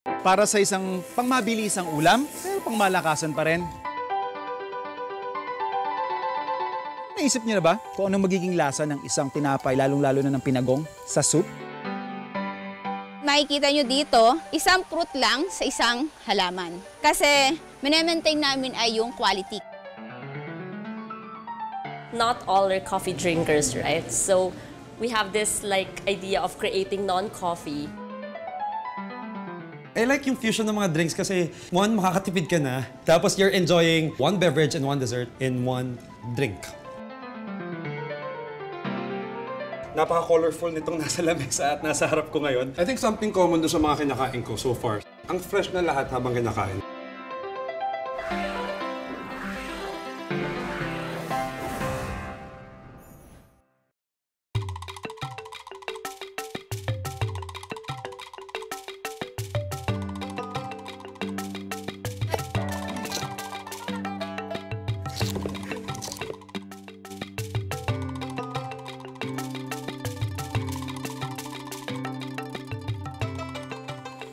Para sa isang pangmabilisang ulam, pero pangmalakasan pa rin. Naisip niyo na ba kung anong magiging lasa ng isang tinapay, lalong-lalo na ng pinagong, sa soup? Makikita nyo dito, isang fruit lang sa isang halaman. Kasi minemaintain namin ay yung quality. Not all are coffee drinkers, right? So we have this idea of creating non-coffee. I like yung fusion ng mga drinks kasi one, makakatipid ka na, tapos you're enjoying one beverage and one dessert in one drink. Napaka-colorful nitong nasa lamesa at nasa harap ko ngayon. I think something common doon sa mga kinakain ko so far. Ang fresh na lahat habang kinakain.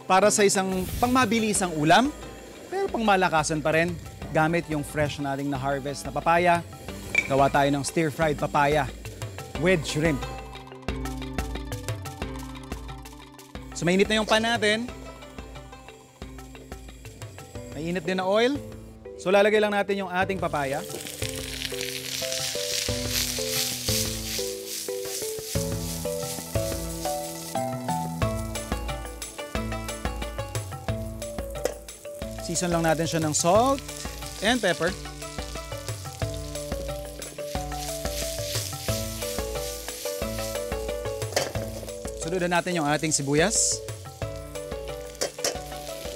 Para sa isang pangmabilisang ulam, pero pangmalakasan pa rin, gamit yung fresh nating na-harvest na papaya, gawa tayo ng stir-fried papaya with shrimp. So mainit na yung pan natin. Mainit din na oil. So lalagay lang natin yung ating papaya. Season lang natin siya ng salt and pepper. Sundan natin yung ating sibuyas.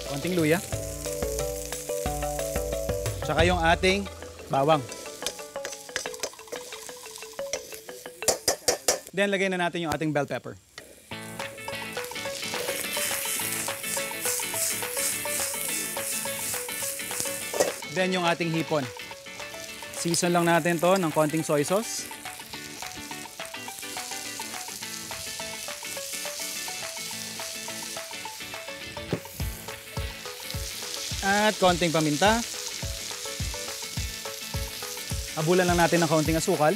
Konting luya. Tsaka yung ating bawang. Then lagay na natin yung ating bell pepper. Then yung ating hipon. Season lang natin to ng konting soy sauce. At konting paminta. Habulan lang natin ng konting asukal.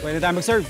Pwede tayo mag-serve.